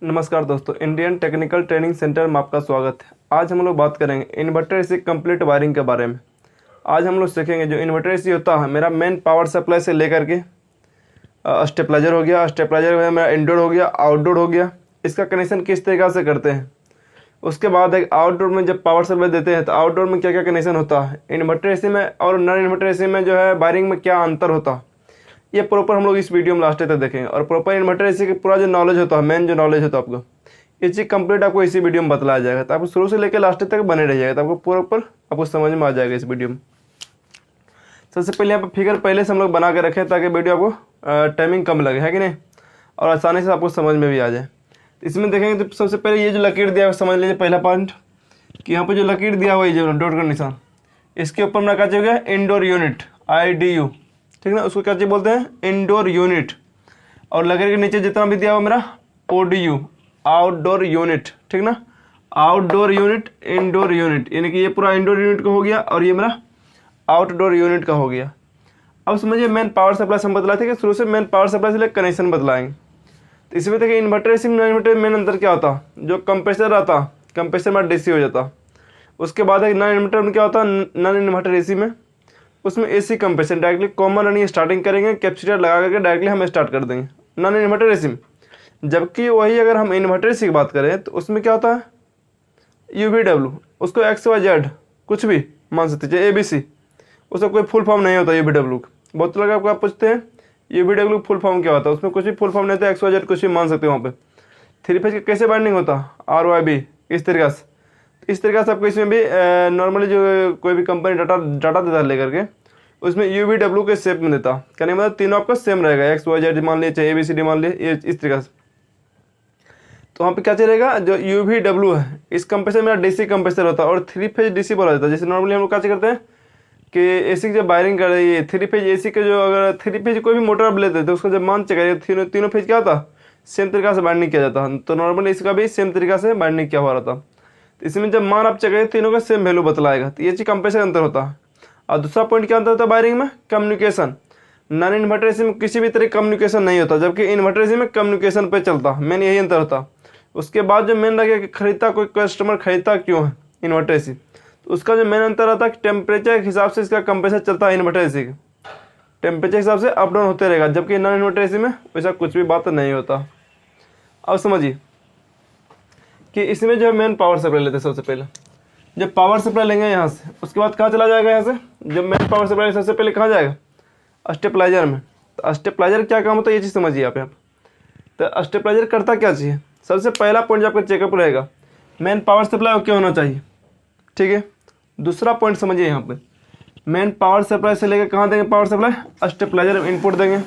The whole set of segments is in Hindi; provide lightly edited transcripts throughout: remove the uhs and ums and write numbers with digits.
नमस्कार दोस्तों, इंडियन टेक्निकल ट्रेनिंग सेंटर में आपका स्वागत है। आज हम लोग बात करेंगे इन्वर्टर एसी कंप्लीट वायरिंग के बारे में। आज हम लोग सीखेंगे जो इन्वर्टर एसी होता है मेरा मेन पावर सप्लाई से लेकर के स्टेबलाइजर हो गया, स्टेबलाइजर मेरा इंडोर हो गया, आउटडोर हो गया, इसका कनेक्शन किस तरीक़ा से करते हैं। उसके बाद एक आउटडोर में जब पावर सप्लाई देते हैं तो आउटडोर में क्या क्या कनेक्शन होता है, इन्वर्टर एसी में और नॉन इन्वर्टर एसी में जो है वायरिंग में क्या अंतर होता है, ये प्रॉपर हम लोग इस वीडियो में लास्ट तक देखेंगे। और प्रॉपर इन्वर्टर एसी का पूरा जो नॉलेज होता है, मेन जो नॉलेज होता है आपको, ये चीज़ कंप्लीट आपको इसी वीडियो में बतलाया जाएगा। तो आपको शुरू से लेकर लास्ट तक बने रह जाएगा, तो आपको प्रॉपर आपको समझ में आ जाएगा इस वीडियो में। सबसे पहले यहाँ पर फिगर पहले से हम लोग बना के रखें ताकि वीडियो आपको टाइमिंग कम लगे, है कि नहीं, और आसानी से आपको समझ में भी आ जाए। तो इसमें देखेंगे तो सबसे पहले ये जो लकीर दिया है समझ लीजिए पहला पॉइंट कि यहाँ पर जो लकीर दिया हुआ है जो डॉट का निशान, इसके ऊपर मेरा क्या चाहिए इंडोर यूनिट IDU, ठीक ना, उसको क्या चीज़ बोलते हैं इंडोर यूनिट। और लकीर के नीचे जितना भी दिया हुआ मेरा ODU आउटडोर यूनिट, ठीक ना, आउटडोर यूनिट, इंडोर यूनिट, यानी कि ये पूरा इंडोर यूनिट का हो गया और ये मेरा आउटडोर यूनिट का हो गया। अब समझिए मेन पावर सप्लाई से हम बतलाए थे कि शुरू से मेन पावर सप्लाई से लेकर कनेक्शन बतलाएंगे। तो इसमें देखिए इन्वर्टर एसी में इन्वर्टर मेन अंतर क्या होता, जो कंप्रेसर रहता, कंप्रेसर में DC हो जाता। उसके बाद एक नॉन इन्वर्टर में क्या होता, नॉन इन्वर्टर एसी में उसमें AC compressor directly common running starting करेंगे, कैपेसिटर लगा करके डायरेक्टली हम स्टार्ट कर देंगे नॉन इन्वर्टर एसी में। जबकि वही अगर हम इन्वर्टर एसी की बात करें तो उसमें क्या होता है UVW, उसको XYZ कुछ भी मान सकते हैं, ABC, उसका कोई फुल फॉर्म नहीं होता UVW का। बहुत लोग आपको आप पूछते हैं UVW फुल फॉर्म क्या होता है, उसमें कुछ भी फुल फॉर्म नहीं होता, XYZ कुछ भी मान सकते हैं वहाँ पे। 3 फेज का कैसे बाइंडिंग होता RYB इस तरीक़ा से। इस तरीक़ा से आपको इसमें भी नॉर्मली जो कोई भी कंपनी डाटा देता है लेकर के उसमें UVW के शेप में देता, कहने मतलब तीनों आपका सेम रहेगा, XYZ मान लिए चाहे ABCD मान लिए, ये इस तरीक़ा से। तो वहाँ पे क्या चलेगा, जो UVW है इस कंप्रेसर मेरा DC कंप्रेसर होता है और 3 फेज DC बोला जाता है। जैसे नॉर्मली हम लोग क्या करते हैं कि AC की जब वायरिंग कर रही है 3 फेज AC के, जो अगर 3 फेज कोई भी मोटर आप लेते हैं तो उसका जब मान चेक करिए तीनों फेज क्या होता सेम तरीका से बाइंडिंग किया जाता है। तो नॉर्मली इसका भी सेम तरीका से बाइंडिंग किया हुआ रहता। तो इसमें जब मान आप चेक करिए तीनों का सेम वैल्यू बतलाएगा, तो ये चीज़ कंप्रेसर अंतर होता है। और दूसरा पॉइंट क्या अंतर होता है वायरिंग में, कम्युनिकेशन। नॉन इन्वर्टर एसी में किसी भी तरह कम्युनिकेशन नहीं होता, जबकि इन्वर्टर एसी में कम्युनिकेशन पे चलता, मेन यही अंतर होता। उसके बाद जो मेन लगे कि खरीदता कोई कस्टमर खरीदता क्यों है इन्वर्टर एसी, तो उसका जो मेन अंतर आता है कि टेम्परेचर के हिसाब से इसका कंप्रेसर चलता है। इन्वर्टर एसी के टेम्परेचर के हिसाब से अप डाउन होते रहेगा, जबकि नॉन इन्वर्टर एसी में वैसा कुछ भी बात नहीं होता। अब समझिए कि इसमें जो मेन पावर सप्लाई लेते हैं, सबसे पहले जब पावर सप्लाई लेंगे यहाँ से, उसके बाद कहाँ चला जाएगा, यहाँ से जब मेन पावर सप्लाई सबसे पहले कहाँ जाएगा स्टेबलाइजर में। तो स्टेबलाइजर क्या काम होता है ये चीज़ समझिए आप यहाँ पर। तो स्टेबलाइजर करता क्या चाहिए, सबसे पहला पॉइंट जो आपका चेकअप रहेगा मेन पावर सप्लाई ओके होना चाहिए, ठीक है। दूसरा पॉइंट समझिए यहाँ पे मेन पावर सप्लाई से लेकर कहाँ देंगे पावर सप्लाई, स्टेबलाइजर में इनपुट देंगे।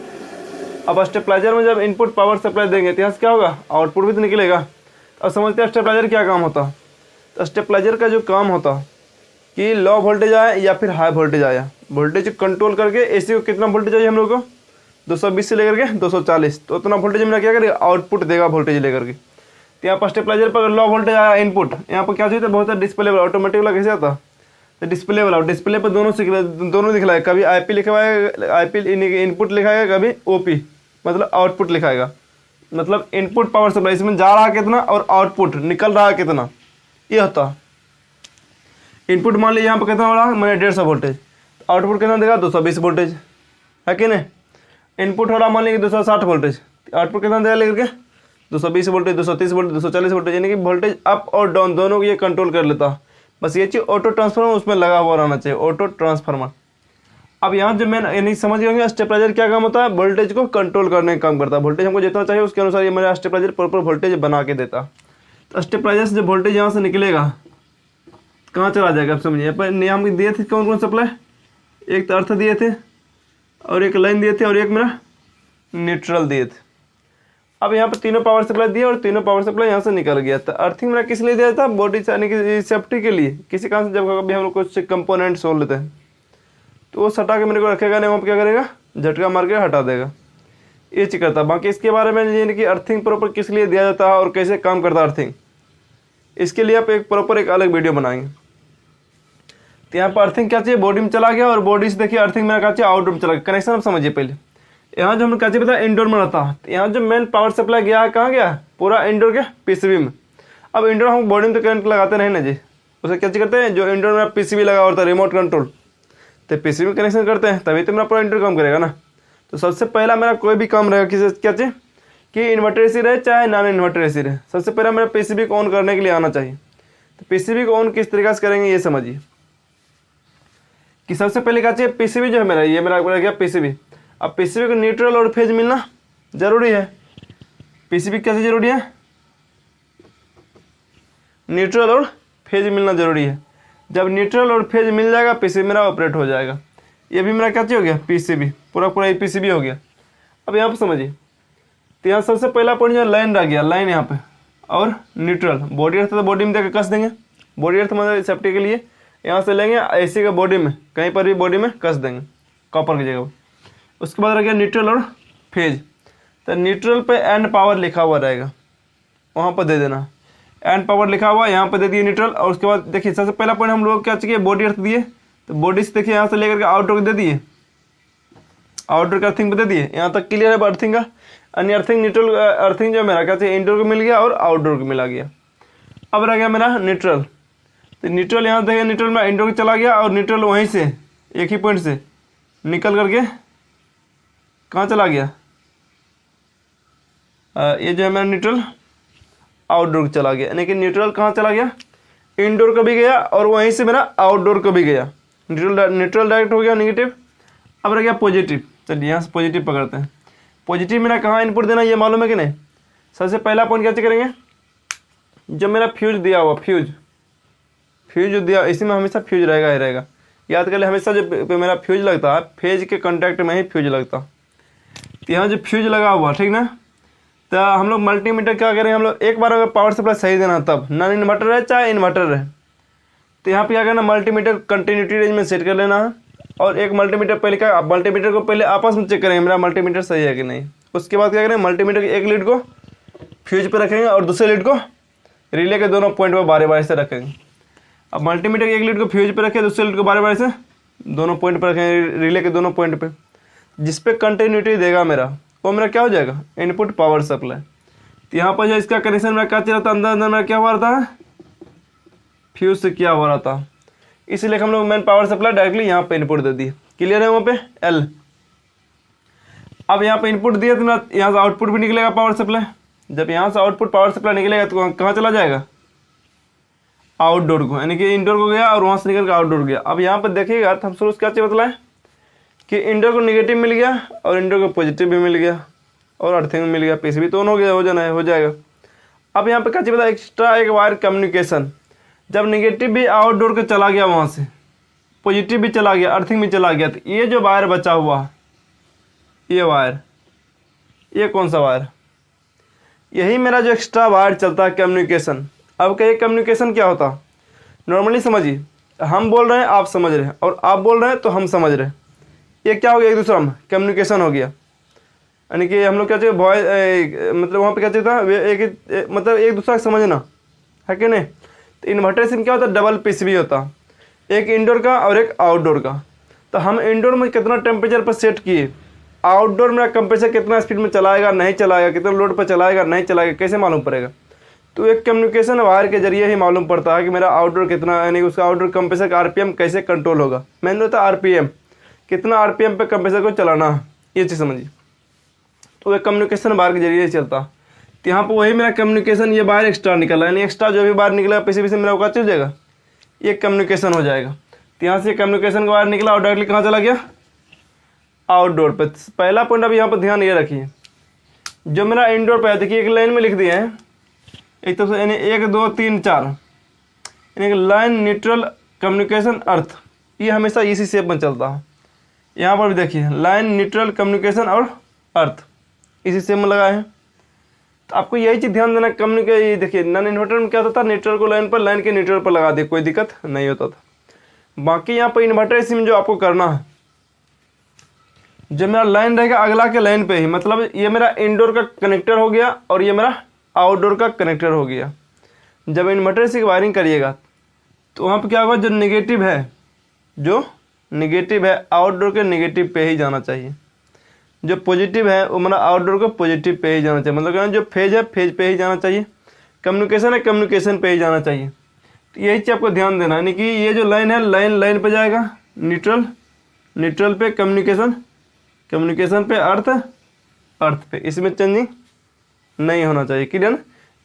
अब स्टेबलाइजर में जब इनपुट पावर सप्लाई देंगे तो यहाँ से क्या होगा आउटपुट भी तो निकलेगा। अब समझते हैं स्टेबलाइजर क्या काम होता है। तो स्टेबलाइजर का जो काम होता है कि लो वोल्टेज आए या फिर हाई वोल्टेज आया, वोल्टेज कंट्रोल करके एसी को कितना वोल्टेज चाहिए हम लोग को 220 से लेकर के 240, तो उतना वोल्टेज मेरा क्या करेगा आउटपुट देगा वोल्टेज लेकर के। तो यहाँ पर स्टेबलाइजर पर लो वोल्टेज आया इनपुट, यहाँ पर क्या चाहिए बहुत सारा डिस्प्ले वाला ऑटोमेटिक वाला कैसे आता है, तो डिस्प्ले वाला, डिस्प्ले पर दोनों दिखलाएगा, कभी IP लिखवाएगा, IP इनपुट लिखाएगा, कभी OP मतलब आउटपुट लिखाएगा, मतलब इनपुट पावर सप्लाई इसमें जा रहा है कितना और आउटपुट निकल रहा है कितना, ये होता है। इनपुट मान लीजिए यहाँ पर कितना हो रहा है मैंने 150 वोल्टेज, आउटपुट कितना देगा 220 वोल्टेज, है कि नहीं। इनपुट हो रहा मान लीजिए 260 वोल्टेज, आउटपुट कितना देगा लेकर के 220 वोल्टेज, 230 वोल्टेज, 240 वोल्टेज, यानी कि वोल्टेज अप और डाउन दोनों को ये कंट्रोल कर लेता है। बस ये चीज़ ऑटो ट्रांसफार्मर उसमें लगा हुआ रहना चाहिए, ऑटो ट्रांसफार्मर। अब यहाँ जो मैं यानी समझ गए होंगे स्टेबलाइजर क्या काम होता है, वोल्टेज को कंट्रोल करने का काम करता है। वोल्टेज हमको जितना चाहिए उसके अनुसार ये मेरा स्टेबलाइजर प्रॉपर वोल्टेज बना के देता। तो स्टेबलाइजर से जब वोल्टेज यहाँ से निकलेगा कहाँ चला जाएगा, आप समझिए। पर नियम दिए थे कौन कौन सप्लाई, एक तो अर्थ दिए थे और एक लाइन दिए थे और एक मेरा न्यूट्रल दिए थे। अब यहाँ पर तीनों पावर सप्लाई दिए और तीनों पावर सप्लाई यहाँ से निकल गया था। अर्थिंग मेरा किस लिए दिया था, बॉडी यानी कि सेफ्टी के लिए। किसी कारण से जब कभी हम लोग कुछ कंपोनेंट सोल लेते हैं तो वो सटा के मेरे को रखेगा नहीं, वहाँ पर क्या करेगा झटका मार के हटा देगा, ये चीज़ करता। बाकी इसके बारे में यानी कि अर्थिंग प्रॉपर किस लिए दिया जाता है और कैसे काम करता है अर्थिंग, इसके लिए आप एक प्रॉपर एक अलग वीडियो बनाएंगे। तो यहाँ पर अर्थिंग क्या चाहिए, बॉडी में चला गया और बॉडी से देखिए अर्थिंग मेरा क्या चाहिए आउटडोर में चला गया। कनेक्शन आप समझिए पहले यहाँ जो हमें क्या चाहिए पता है, इंडोर में रहता है। तो यहाँ जो मेन पावर सप्लाई गया है कहाँ गया, पूरा इंडोर के पीसीबी में। अब इंडोर हम बॉडी में तो करंट लगाते नहीं ना जी, उसे क्या करते हैं, जो इंडोर में पीसीबी लगा होता है रिमोट कंट्रोल, तो पीसीबी में कनेक्शन करते हैं, तभी तो मेरा पूरा इंडोर काम करेगा ना। तो सबसे पहला मेरा कोई भी काम रहेगा किसी क्या चाहिए कि इन्वर्टर एसी रहे चाहे नॉन इन्वर्टर एसी रहे, सबसे पहला मेरा पीसीबी को ऑन करने के लिए आना चाहिए। तो पीसीबी को ऑन किस तरीके से करेंगे ये समझिए कि सबसे पहले क्या चाहिए, पीसीबी जो है मेरा, ये मेरा गया पीसीबी। अब पीसीबी को न्यूट्रल और फेज मिलना जरूरी है। पीसीबी कैसे जरूरी है, न्यूट्रल और फेज मिलना जरूरी है। जब न्यूट्रल और फेज मिल जाएगा पीसीबी मेरा ऑपरेट हो जाएगा। ये भी मेरा क्या चाहिए हो गया, पीसीबी, पूरा पूरा पीसीबी हो गया। अब यहाँ पर समझिए, तो यहाँ सबसे पहला पॉइंट जो लाइन रह गया, लाइन यहाँ पे और न्यूट्रल। बॉडी अर्थ तो बॉडी में देकर कस देंगे, बॉडी अर्थ मतलब सेफ्टी के लिए यहाँ से लेंगे एसी का बॉडी में, कहीं पर भी बॉडी में कस देंगे कॉपर की जगह। उसके बाद रह गया न्यूट्रल और फेज। तो न्यूट्रल पे एंड पावर लिखा हुआ रहेगा, वहाँ पर दे देना एंड पावर लिखा हुआ, यहाँ पर दे दिए न्यूट्रल। और उसके बाद देखिए सबसे पहला पॉइंट हम लोग क्या चाहिए, बॉडी अर्थ दिए, तो बॉडी से देखिए यहाँ से लेकर के आउटडोर दे दिए, आउटडोर का अर्थिंग पे दे दिए। यहाँ तक क्लियर है अर्थिंग का। अन्य अर्थिंग न्यूट्रल अर्थिंग जो मेरा क्या चाहिए, इंडोर को मिल गया और आउटडोर को मिला गया। अब रह गया मेरा न्यूट्रल। तो न्यूट्रल यहाँ देखिए, न्यूट्रल में इंडोर को चला गया और न्यूट्रल वहीं से एक ही पॉइंट से निकल करके कहाँ चला गया, ये जो है मेरा न्यूट्रल आउटडोर को चला गया। यानी कि न्यूट्रल कहाँ चला गया, इंडोर को भी गया और वहीं से मेरा आउटडोर को भी गया। न्यूट्रल डायरेक्ट हो गया नेगेटिव। अब रह गया पॉजिटिव। चलिए यहाँ से पॉजिटिव पकड़ते हैं। पॉजिटिव मेरा कहाँ इनपुट देना ये मालूम है कि नहीं। सबसे पहला पॉइंट क्या चेक करेंगे, जब मेरा फ्यूज दिया हुआ, फ्यूज जो दिया, इसी में हमेशा फ्यूज रहेगा ही रहेगा। याद कर ले, हमेशा जो मेरा फ्यूज लगता है फेज के कॉन्टैक्ट में ही फ्यूज लगता। तो यहाँ जो फ्यूज लगा हुआ ठीक ना, तो हम लोग मल्टीमीटर क्या करेंगे, हम लोग एक बार अगर पावर सप्लाई सही देना तब, नॉन इन्वर्टर है चाहे इन्वर्टर रहे, तो यहाँ पे क्या करना, मल्टीमीटर कंटिन्यूटी रेंज में सेट कर लेना है। और एक मल्टीमीटर पहले क्या, मल्टीमीटर को पहले आपस में चेक करेंगे मेरा मल्टीमीटर सही है कि नहीं। उसके बाद क्या करेंगे, मल्टीमीटर के एक लीड को फ्यूज पे रखेंगे और दूसरे लीड को रिले के दोनों पॉइंट पर बारी बारी से रखेंगे। अब मल्टीमीटर के एक लीड को फ्यूज पे रखें, दूसरे लीड को बारी बारी से दोनों पॉइंट पर रखेंगे, रिले के दोनों पॉइंट पे। जिस पे कंटिन्यूटी देगा मेरा, वो मेरा क्या हो जाएगा, इनपुट पावर सप्लाई। तो यहाँ पर जो इसका कनेक्शन मेरा क्या चल रहा था, अंदर अंदर मेरा क्या हुआ रहता है, फ्यूज से क्या हुआ रहता है। इसलिए हम लोग मेन पावर सप्लाई डायरेक्टली यहाँ पे इनपुट दे दिए। क्लियर है वहाँ पे एल। अब यहाँ पे इनपुट दिया तो मेरा यहाँ से आउटपुट भी निकलेगा पावर सप्लाई। जब यहाँ से आउटपुट पावर सप्लाई निकलेगा तो कहाँ चला जाएगा, आउटडोर को, यानी कि इंडोर को गया और वहाँ से निकल कर आउटडोर गया। अब यहाँ पर देखिएगा तो हम शुरू से क्या चाहिए बतलाएं कि इंडोर को नेगेटिव मिल गया और इंडोर को पॉजिटिव भी मिल गया और अर्थिंग मिल गया, पीसीबी तो ऑन हो गया, हो जाएगा। अब यहाँ पे क्या चाहिए, एक्स्ट्रा एक वायर कम्युनिकेशन। जब नेगेटिव भी आउटडोर को चला गया, वहाँ से पॉजिटिव भी चला गया, अर्थिंग भी चला गया, तो ये जो वायर बचा हुआ, ये वायर, ये कौन सा वायर, यही मेरा जो एक्स्ट्रा वायर चलता है कम्युनिकेशन। अब का ये कम्युनिकेशन क्या होता, नॉर्मली समझिए, हम बोल रहे हैं आप समझ रहे हैं और आप बोल रहे हैं तो हम समझ रहे हैं, ये क्या हो गया, एक दूसरा में कम्युनिकेशन हो गया। यानी कि हम लोग क्या चाहिए, वॉइस मतलब वहाँ पे क्या चाहिए था, मतलब एक दूसरा समझना है कि नहीं। तो इन्वर्टर सिम क्या होता है, डबल पीसीबी होता, एक इंडोर का और एक आउटडोर का। तो हम इंडोर में कितना टेम्परेचर पर सेट किए, आउटडोर में कंप्रेसर कितना स्पीड में चलाएगा नहीं चलाएगा, कितना लोड पर चलाएगा नहीं चलाएगा, कैसे मालूम पड़ेगा। तो एक कम्युनिकेशन वायर के जरिए ही मालूम पड़ता है कि मेरा आउटडोर कितना, यानी उसका आउटडोर कंप्रेसर का आरपीएम कैसे कंट्रोल होगा। मेन होता है आरपीएम, कितना आरपीएम पे कंप्रेसर को चलाना है, ये चीज़ समझिए। तो एक कम्युनिकेशन वायर के जरिए चलता। तो यहाँ पर वही मेरा कम्युनिकेशन, ये वायर एक्स्ट्रा निकला, यानी एक्स्ट्रा जो भी वायर निकला पीसीबी से मेरा वो चल जाएगा, ये कम्युनिकेशन हो जाएगा। तो यहाँ से कम्युनिकेशन का वायर निकला और डायरेक्टली कहाँ चला गया, आउटडोर पे। पहला पॉइंट अभी यहाँ पर ध्यान ये रखिए, जो मेरा इंडोर पे है, देखिए एक लाइन में लिख दिए हैं, एक तो यानी 1 2 3 4, यानी कि लाइन न्यूट्रल कम्युनिकेशन अर्थ, ये हमेशा इसी शेप में चलता है। यहाँ पर भी देखिए लाइन न्यूट्रल कम्युनिकेशन और अर्थ इसी शेप में लगा है। तो आपको यही चीज़ ध्यान देना, कम्युनिकेशन देखिए नॉन इन्वर्टर में क्या होता था, न्यूट्रल को लाइन पर, लाइन के न्यूट्रल पर लगा दिए, कोई दिक्कत नहीं होता था। बाकी यहाँ पर इन्वर्टर इसी में जो आपको करना है, जो मेरा लाइन रहेगा अगला के लाइन पे ही, मतलब ये मेरा इंडोर का कनेक्टर हो गया और ये मेरा आउटडोर का कनेक्टर हो गया। जब इन्वर्टर से वायरिंग करिएगा तो वहाँ पे क्या होगा, जो नेगेटिव है आउटडोर के नेगेटिव पे ही जाना चाहिए। जो पॉजिटिव है वो मेरा आउटडोर को पॉजिटिव पे ही जाना चाहिए, मतलब जो फेज है फेज पे ही जाना चाहिए, कम्युनिकेशन है कम्युनिकेशन पे ही जाना चाहिए। तो यही चीज़ आपको ध्यान देना है, यानी कि ये जो लाइन है लाइन लाइन पे जाएगा, न्यूट्रल न्यूट्रल पे कम्युनिकेशन, कम्युनिकेशन पे अर्थ, अर्थ पे, इसमें चेंजिंग नहीं होना चाहिए। क्लियर ना?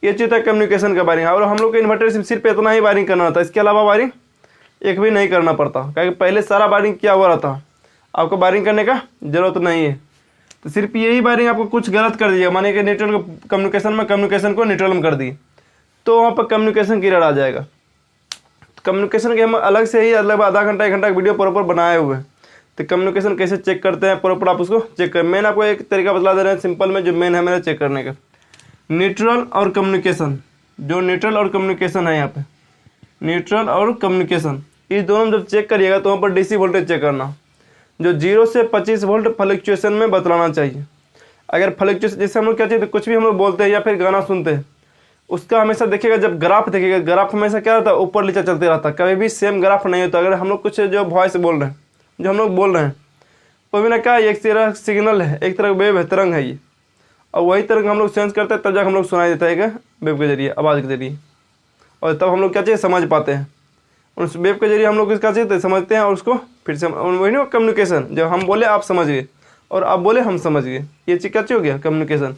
ये चीज़ है कम्युनिकेशन का वायरिंग। और हम लोग को इन्वर्टर सिर्फ इतना ही वायरिंग करना होता है, इसके अलावा वायरिंग एक भी नहीं करना पड़ता, क्योंकि पहले सारा वायरिंग किया हुआ रहता, आपको वायरिंग करने का जरूरत नहीं है। तो सिर्फ यही वायरिंग आपको कुछ गलत कर दीजिएगा, मानिए कि न्यूट्रल को कम्युनिकेशन में, कम्युनिकेशन को न्यूट्रल में कर दिए, तो वहाँ पर कम्युनिकेशन क्लियर आ जाएगा। कम्युनिकेशन के हम अलग से ही मतलब आधा घंटा 1 घंटा का वीडियो प्रॉपर बनाए हुए हैं। तो कम्युनिकेशन कैसे चेक करते हैं प्रॉपर आप उसको चेक करें। मेन आपको एक तरीका बता दे रहे हैं सिंपल में, जो मेन है मेरा चेक करने का, न्यूट्रल और कम्युनिकेशन, जो न्यूट्रल और कम्युनिकेशन है यहाँ पे, न्यूट्रल और कम्युनिकेशन, इस दोनों जब चेक करिएगा तो वहाँ पर डीसी वोल्टेज चेक करना, जो 0 से 25 वोल्ट फ्लक्चुएशन में बतलाना चाहिए। अगर फ्लक्चुएशन, जैसे हम लोग क्या चाहिए, कुछ भी हम लोग बोलते हैं या फिर गाना सुनते हैं, उसका हमेशा देखिएगा, जब ग्राफ देखिएगा, ग्राफ हमेशा क्या रहता है, ऊपर नीचे चलते रहता है, कभी भी सेम ग्राफ नहीं होता। अगर हम लोग कुछ जो वॉइस बोल रहे हैं, जो हम लोग बोल रहे हैं, वो भी ना क्या, एक तरह सिग्नल है, एक तरह वेव है, तरंग है ये, और वही तरंग हम लोग सेंस करते हैं, तब जाकर हम लोग सुनाई देता है कि वेव के जरिए, आवाज़ के जरिए, और तब हम लोग क्या चाहिए समझ पाते हैं। उस वेव के जरिए हम लोग इसका चाहिए समझते हैं, और उसको फिर से वही ना कम्युनिकेशन, जब हम बोले आप समझ गए और आप बोले हम समझ गए, ये चीज़ क्या चीज़ हो गया, कम्युनिकेशन।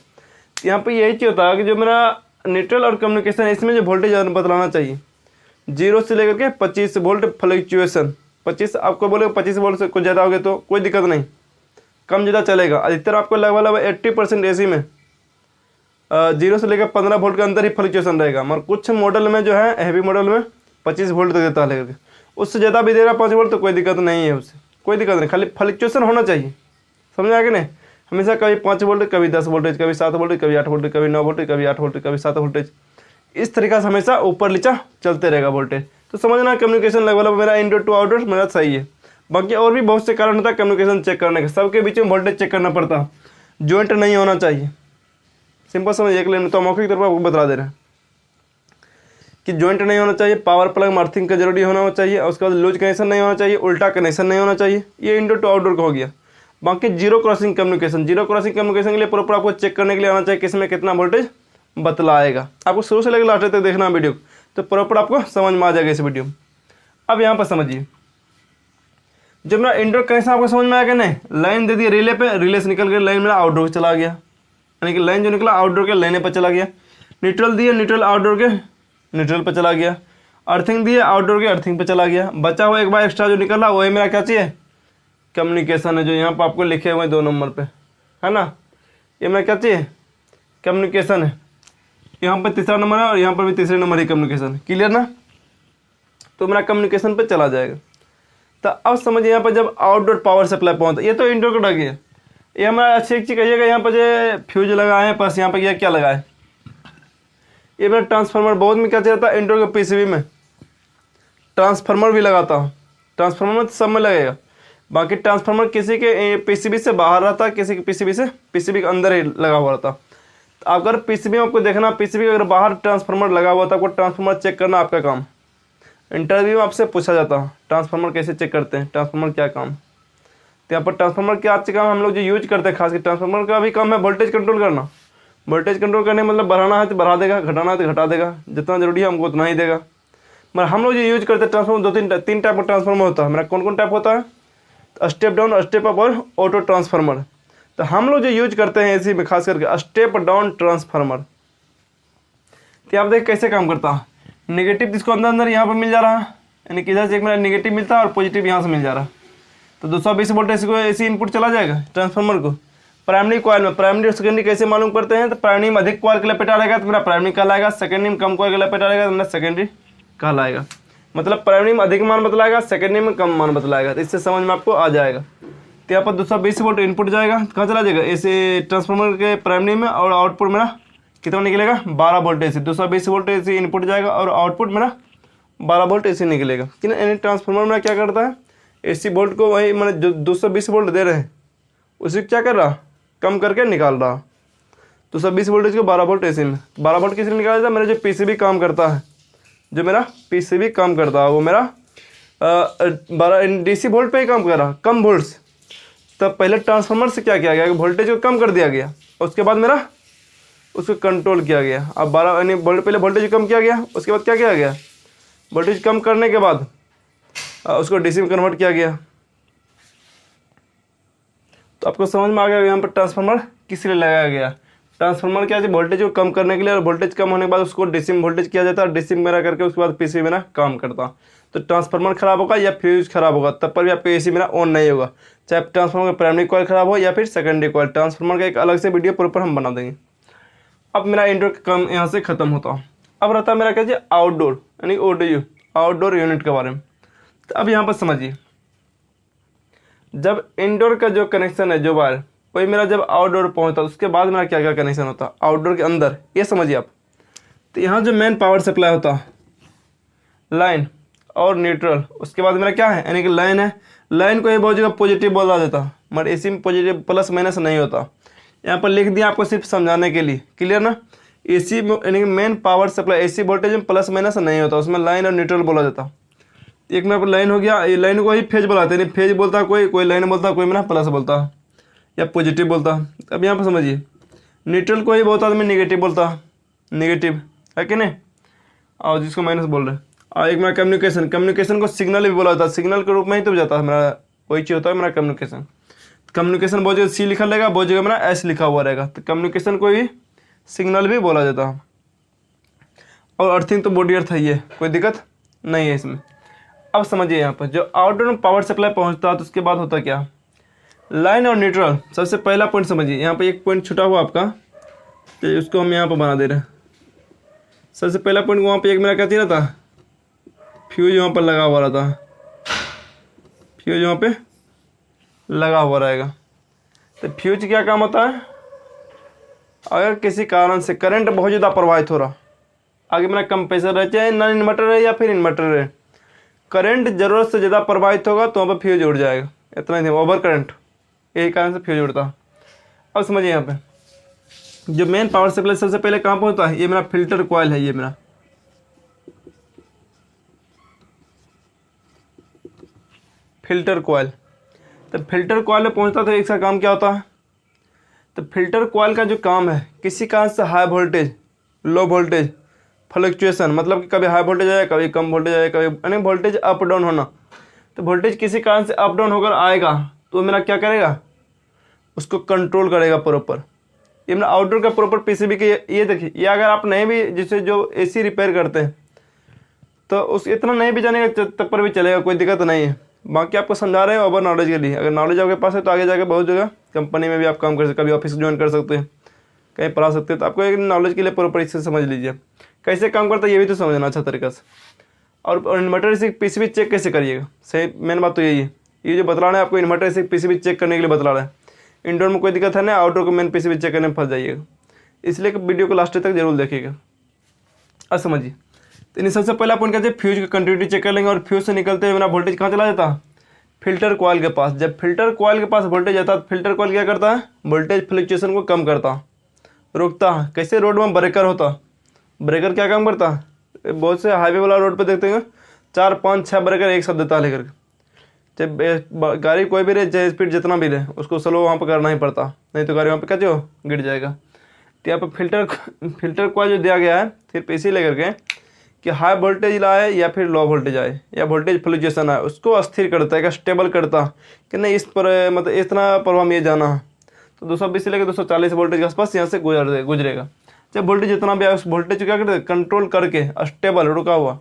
यहाँ पे यही चीज़ होता है कि जो मेरा न्यूट्रल और कम्युनिकेशन, इसमें जो वोल्टेज बदलाना चाहिए 0 से लेकर के 25 वोल्ट फ्लक्चुएशन। 25 आपको बोले 25 वोल्ट से कुछ ज़्यादा हो गया तो कोई दिक्कत नहीं, कम ज़्यादा चलेगा। अधिकतर आपको लगभग 80% एसी में 0 से लेकर 15 वोल्ट के अंदर ही फ्लक्चुएशन रहेगा, मगर कुछ मॉडल में जो है हैवी मॉडल में 25 वोल्ट तक देता है लेकर, उससे ज़्यादा भी दे रहा 5 वोल्ट तो कोई दिक्कत नहीं है, उससे कोई दिक्कत नहीं, खाली फ्लक्चुएशन होना चाहिए। समझ आ गया नहीं? हमेशा कभी 5 वोल्ट, कभी 10 वोल्टेज, कभी 7 वोल्टेज, कभी 8 वोल्टेज, कभी 9 वोल्टेज, कभी 8 वोल्टेज, कभी 7 वोल्टेज, इस तरीका से हमेशा ऊपर नीचा चलते रहेगा वोल्टेज। तो समझना कम्युनिकेशन लगभग मेरा इंडोर टू आउटडोर मेरा सही है। बाकी और भी बहुत से कारण होता है कम्युनिकेशन चेक करने का, सबके बीच में वोल्टेज चेक करना पड़ता है, जॉइंट नहीं होना चाहिए। सिंपल समझ, एक लाइन तो मौखिक तौर पर आपको बता दे रहे हैं कि जॉइंट नहीं होना चाहिए, पावर प्लग में अर्थिंग का जरूरी होना चाहिए, और उसके बाद लूज कनेक्शन नहीं होना चाहिए, उल्टा कनेक्शन नहीं होना चाहिए। ये इंडोर टू आउटडोर का हो गया। बाकी zero crossing communication, zero crossing communication के लिए प्रॉपर आपको चेक करने के लिए आना चाहिए किसमें कितना वोल्टेज बतलाएगा। आपको शुरू से लेकर लास्ट तक देखना वीडियो, तो प्रॉपर आपको समझ में आ जाएगा इस वीडियो में। अब यहाँ पर समझिए, जब मेरा इंडोर कनेक्शन आपको समझ में आया कि नहीं, लाइन दे दी रिले पे, रिले से निकल के लाइन मेरा आउटडोर चला गया, यानी कि लाइन जो निकला आउटडोर के लाइन पर चला गया। न्यूट्रल दिए, न्यूट्रल आउटडोर के न्यूट्रल पर चला गया। अर्थिंग दिए, आउटडोर के अर्थिंग पर चला गया। बचा हुआ एक बार एक्स्ट्रा जो निकला वही मेरा क्या चाहिए, कम्युनिकेशन है, जो यहाँ पर आपको लिखे हुए 2 नंबर पे है ना, ये मेरा क्या चाहिए, कम्युनिकेशन है। यहाँ पर तीसरा नंबर है और यहाँ पर भी तीसरे नंबर ही कम्युनिकेशन। क्लियर ना? तो मेरा कम्युनिकेशन पे चला जाएगा। तो अब समझिए यहाँ पर जब आउटडोर पावर सप्लाई पहुँचता, ये तो इंडोर का गया, ये हमारा अच्छी एक चीज़ कहिएगा, यहाँ पर जो फ्यूज लगाए हैं, बस यहाँ पर यह क्या लगाए, ये मेरा ट्रांसफार्मर। बहुत में क्या चाहिए था इंडोर के पीसीबी में ट्रांसफार्मर भी लगाता हूँ, ट्रांसफार्मर में सब में लगेगा। बाकी ट्रांसफार्मर किसी के पीसीबी से बाहर रहता है, किसी के पीसीबी के अंदर ही लगा हुआ रहता। तो अगर पीसीबी में आपको देखना, पीसीबी अगर बाहर ट्रांसफार्मर लगा हुआ था, आपको ट्रांसफार्मर चेक करना आपका काम। इंटरव्यू में आपसे पूछा जाता है ट्रांसफार्मर कैसे चेक करते हैं, ट्रांसफार्मर क्या काम। तो यहाँ पर ट्रांसफार्मर क्या अच्छे काम हम लोग जो यूज करते हैं, खासकर ट्रांसफार्मर का भी काम है वोल्टेज कंट्रोल करना। वोल्टेज कंट्रोल करने मतलब बढ़ाना है तो बढ़ा देगा, घटाना है तो घटा देगा, जितना जरूरी है हमको उतना ही देगा। मगर हम लोग जो यूज करते हैं ट्रांसफार्मर, 3 टाइप का ट्रांसफार्मर होता है। मेरा कौन कौन टाइप होता है, स्टेप डाउन, स्टेप अप और ऑटो ट्रांसफार्मर। तो हम लोग जो यूज करते हैं इसी में खास करके स्टेप डाउन ट्रांसफार्मर। तो आप देख कैसे काम करता है, नेगेटिव इसको अंदर अंदर यहाँ पर मिल जा रहा है, यानी कि इधर से एक मेरा नेगेटिव मिलता है और पॉजिटिव यहाँ से मिल जा रहा है। तो 220 वोल्टेज को ऐसी इनपुट चला जाएगा ट्रांसफार्मर को। प्राइमरी कॉइल में प्राइमरी और सेकेंडरी कैसे मालूम करते हैं, तो प्राइमरी में अधिक कॉइल के लिए पेटा रहेगा तो मेरा प्राइमरी कहलाएगा, सेकेंडरी में कम कॉइल के लिए पेटा रहेगा तो मेरा सेकेंडरी कहलाएगा। मतलब प्राइमरी में अधिक मान बतलाएगा, सेकेंडरी में कम मान बतलाएगा। तो इससे समझ में आपको आ जाएगा। तो यहाँ पर 220 वोल्ट इनपुट जाएगा, कहाँ चला जाएगा, ऐसे ट्रांसफार्मर के प्राइमरी में, और आउटपुट मेरा कितना निकलेगा 12 वोल्ट ऐसे। 220 वोल्ट ऐसे इनपुट जाएगा और आउटपुट मेरा 12 वोल्ट ऐसे निकलेगा। कि यानी ट्रांसफार्मर मेरा क्या करता है, एसी वोल्ट को वही मैंने जो 220 वोल्ट दे रहे हैं उसी क्या कर रहा, कम करके निकाल रहा। 220 वोल्टेज को 12 वोल्ट एसी में, 12 वोल्ट किसी ने निकाला जाता है, मेरा जो पीसीबी काम करता है, जो मेरा पीसीबी काम करता है वो मेरा 12 डीसी वोल्ट पे ही काम कर रहा, कम वोल्ट से। तब पहले ट्रांसफार्मर से क्या किया गया कि वोल्टेज को कम कर दिया गया, उसके बाद मेरा उसको कंट्रोल किया गया। अब 12 यानी पहले वोल्टेज कम किया गया, उसके बाद क्या किया गया, वोल्टेज कम करने के बाद उसको डीसी में कन्वर्ट किया गया। तो आपको समझ में आ गया यहाँ पर ट्रांसफार्मर किस लिए लगाया गया। ट्रांसफार्मर क्या है, वोल्टेज को कम करने के लिए, और वोल्टेज कम होने के बाद उसको डीसी में वोल्टेज किया जाता है, डीसी में मेरा करके उसके बाद पीसी मेरा काम करता। तो ट्रांसफार्मर खराब होगा या फ्यूज खराब होगा तब पर भी आपका एसी मेरा ऑन नहीं होगा, चाहे ट्रांसफार्मर का प्राइमरी कॉइल खराब हो या फिर सेकेंडरी कॉइल। ट्रांसफार्मर का एक अलग से वीडियो प्रॉपर हम बना देंगे। अब मेरा इंडोर का काम यहाँ से खत्म होता। अब रहता है मेरा क्या चाहिए, आउटडोर यानी ODU, आउटडोर यूनिट के बारे में। तो अब यहाँ पर समझिए, जब इंडोर का जो कनेक्शन है जो वायर, वही मेरा जब आउटडोर पहुँचता है उसके बाद मेरा क्या क्या कनेक्शन होता है आउटडोर के अंदर, ये समझिए आप। तो यहाँ जो मेन पावर सप्लाई होता है लाइन और न्यूट्रल, उसके बाद मेरा क्या है, यानी कि लाइन है, लाइन को ये बहुत जगह पॉजिटिव बोला जाता है, मगर एसी में पॉजिटिव प्लस माइनस नहीं होता। यहाँ पर लिख दिया आपको सिर्फ समझाने के लिए, क्लियर ना। एसी यानी कि main power supply AC voltage में प्लस माइनस नहीं होता, उसमें लाइन और न्यूट्रल बोला जाता। एक मेरे पर लाइन हो गया, ये लाइन को ही फेज बुलाते हैं, फेज बोलता है कोई लाइन बोलता है, कोई मेरा प्लस बोलता है या पॉजिटिव बोलता है। अब यहाँ पर समझिए, न्यूट्रल को ही बहुत आदमी नेगेटिव बोलता है, नेगेटिव है कि नहीं, और जिसको माइनस बोल रहे हैं। और एक मेरा कम्युनिकेशन, कम्युनिकेशन को सिग्नल भी बोला जाता है, सिग्नल के रूप में ही तो जाता है मेरा, वही चीज़ होता है मेरा कम्युनिकेशन। कम्युनिकेशन बहुत जगह सी लिखा रहेगा, बहुत जगह मेरा एस लिखा हुआ रहेगा, तो कम्युनिकेशन को भी सिग्नल भी बोला जाता है। और अर्थिंग तो बॉडी अर्थ है, ये कोई दिक्कत नहीं है इसमें। अब समझिए यहाँ पर जो आउटडोर में पावर सप्लाई पहुँचता है तो उसके बाद होता क्या, लाइन और न्यूट्रल। सबसे पहला पॉइंट समझिए, यहाँ पर एक पॉइंट छुटा हुआ आपका, तो उसको हम यहाँ पर बना दे रहे हैं। सबसे पहला पॉइंट वहाँ पर एक मेरा क्या चीज़ था, फ्यूज वहाँ पर लगा हुआ रहता है, फ्यूज वहाँ पे लगा हुआ रहेगा। तो फ्यूज क्या काम होता है, अगर किसी कारण से करंट बहुत ज़्यादा प्रवाहित हो रहा, आगे मेरा कंप्रेसर है चाहे नॉन इन्वर्टर है या फिर इन्वर्टर है, करंट ज़रूरत से ज़्यादा प्रवाहित होगा तो वहाँ पर फ्यूज उड़ जाएगा, इतना ही ओवर करंट, यही कारण से फ्यूज उड़ता। अब समझिए यहाँ पे जो मेन पावर सप्लाई सबसे पहले कहाँ पहुँचता है, ये मेरा फिल्टर कॉइल है, ये मेरा फिल्टर कॉइल। तो फिल्टर कॉइल में पहुंचता तो इसका काम क्या होता है, तो फिल्टर कॉइल का जो काम है, किसी कारण से high voltage low voltage fluctuation, मतलब कि कभी हाई वोल्टेज आए कभी कम वोल्टेज आए, कभी यानी वोल्टेज अप डाउन होना। तो वोल्टेज किसी कारण से अप डाउन होकर आएगा तो मेरा क्या करेगा, उसको कंट्रोल करेगा प्रॉपर। ये मेरा आउटडोर का प्रॉपर पीसीबी के ये देखिए, ये अगर आप नहीं भी जैसे जो एसी रिपेयर करते हैं तो उस इतना नहीं भी जानेगा तब पर भी चलेगा, कोई दिक्कत नहीं है। बाकी आपको समझा रहे हैं ओवर नॉलेज के लिए, अगर नॉलेज आपके पास है तो आगे जाके बहुत जगह कंपनी में भी आप काम कर सकते, कभी ऑफिस ज्वाइन कर सकते हैं, कहीं पढ़ा सकते हैं। तो आपको एक नॉलेज के लिए प्रॉपर इससे समझ लीजिए कैसे काम करता है, ये भी तो समझना अच्छा तरीका से। और इन्वर्टर से पीसीबी चेक कैसे करिएगा, सही मेन बात तो यही है। ये जो बतला रहे हैं आपको इन्वर्टर से पीसीबी चेक करने के लिए बतला रहे हैं। इंडोर में कोई दिक्कत है ना, आउटडोर को मेन पीसीबी चेक करने में फंस जाइएगा, इसलिए वीडियो को लास्ट तक जरूर देखिएगा। अब समझिए, तो सबसे पहला पॉइंट कहते हैं फ्यूज की कंटिन्यूटी चेक कर लेंगे, और फ्यूज से निकलते हुए मेरा वोल्टेज कहाँ चला जाता है, फिल्टर कॉइल के पास। जब फिल्टर कॉइल के पास वोल्टेज आता है तो फिल्टर कॉइल क्या करता है, वोल्टेज फ्लक्चुएशन को कम करता, रोकता है। कैसे, रोड में ब्रेकर होता, ब्रेकर क्या काम करता है, बहुत से हाईवे वाला रोड पे देखते हैं 4 5 6 ब्रेकर एक साथ देता है लेकर, चाहे गाड़ी कोई भी रहे, चाहे स्पीड जितना भी रहे, उसको स्लो वहाँ पर करना ही पड़ता, नहीं तो गाड़ी वहाँ पे क्या जो गिर जाएगा। तो यहाँ पर फिल्टर कॉइल जो दिया गया है सिर्फ इसी लेकर के कि हाई वोल्टेज लाए या फिर लो वोल्टेज आए या वोल्टेज फ्लक्चुएशन आए, उसको स्थिर करता है, स्टेबल करता कि नहीं इस पर मतलब इतना प्रभाव में ये जाना है तो 220 से लेकर 240 वोल्टेज के आसपास यहाँ से गुजरेगा। चाहे वोल्टेज जितना भी आए उस वोल्टेज को क्या करते हैं, कंट्रोल करके स्टेबल रुका हुआ।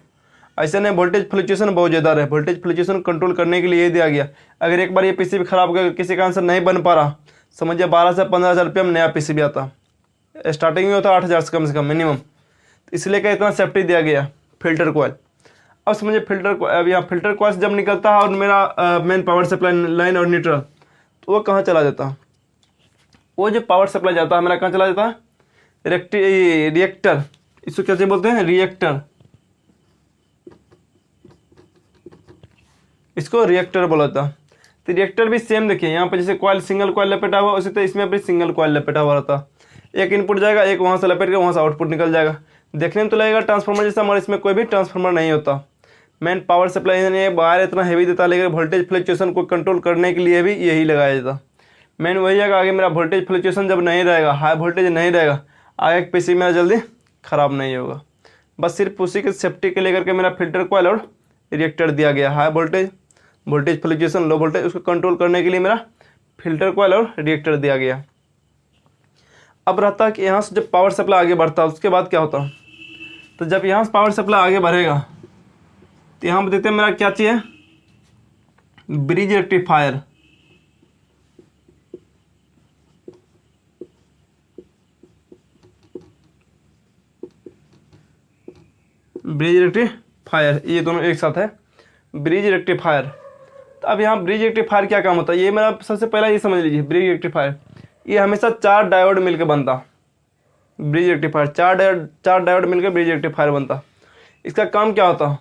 ऐसा नहीं वोल्टेज फ्लक्चुएशन बहुत ज़्यादा रहे, वोल्टेज फ्लक्चुएशन कंट्रोल करने के लिए ये दिया गया। अगर एक बार ये पीसीबी खराब हो गया, किसी कारण से नहीं बन पा रहा, समझिए 12 से 15 हज़ार रुपये में नया पीसीबी आता, स्टार्टिंग में होता है 8 हज़ार से कम मिनिमम। इसलिए क्या इतना सेफ्टी दिया गया फिल्टर कॉइल। अब समझिए अब यहाँ फिल्टर कॉइल जब निकलता है और मेरा मेन पावर सप्लाई लाइन और न्यूट्रल, तो वो कहाँ चला जाता है, वो जो पावर सप्लाई जाता है मेरा कहाँ चला जाता है, रिएक्टर, इसको कैसे बोलते हैं, रिएक्टर, इसको रिएक्टर बोला था। तो रिएक्टर भी सेम देखिए, यहाँ पर जैसे कॉइल सिंगल कॉइल लपेटा हुआ, उसी तरह इसमें भी सिंगल कॉइल लपेटा हुआ रहता। एक इनपुट जाएगा, एक वहाँ से लपेट के वहाँ से आउटपुट निकल जाएगा। देखने में तो लगेगा ट्रांसफार्मर जैसा, मगर इसमें कोई भी ट्रांसफार्मर नहीं होता। मेन पावर सप्लाई वायर इतना हेवी देता, लेकिन वोल्टेज फ्लक्चुएशन को कंट्रोल करने के लिए भी यही लगाया जाता। मेन वही है कि आगे मेरा वोल्टेज फ्लक्चुएशन जब नहीं रहेगा, हाई वोल्टेज नहीं रहेगा, आगे पीसी मेरा जल्दी ख़राब नहीं होगा। बस सिर्फ उसी के सेफ्टी के लेकर के मेरा फिल्टर कॉइल और रिएक्टर दिया गया। High voltage, voltage fluctuation, low voltage, उसको कंट्रोल करने के लिए मेरा फिल्टर कॉइल और रिएक्टर दिया गया। अब रहता है कि यहाँ से जब पावर सप्लाई आगे बढ़ता है उसके बाद क्या होता है, तो जब यहाँ से पावर सप्लाई आगे बढ़ेगा तो यहाँ पर देखते हैं मेरा क्या चाहिए, ब्रिज रेक्टिफायर। ब्रिज रेक्टिफायर, ये दोनों एक साथ है, ब्रिज रेक्टिफायर। तो अब यहाँ ब्रिज रेक्टिफायर क्या काम होता है, ये मेरा सबसे पहला ये समझ लीजिए। ब्रिज रेक्टिफायर ये हमेशा 4 डायोड मिलकर बनता। ब्रिज रेक्टिफायर 4 डायोड मिलकर ब्रिज रेक्टिफायर बनता। इसका काम क्या होता है,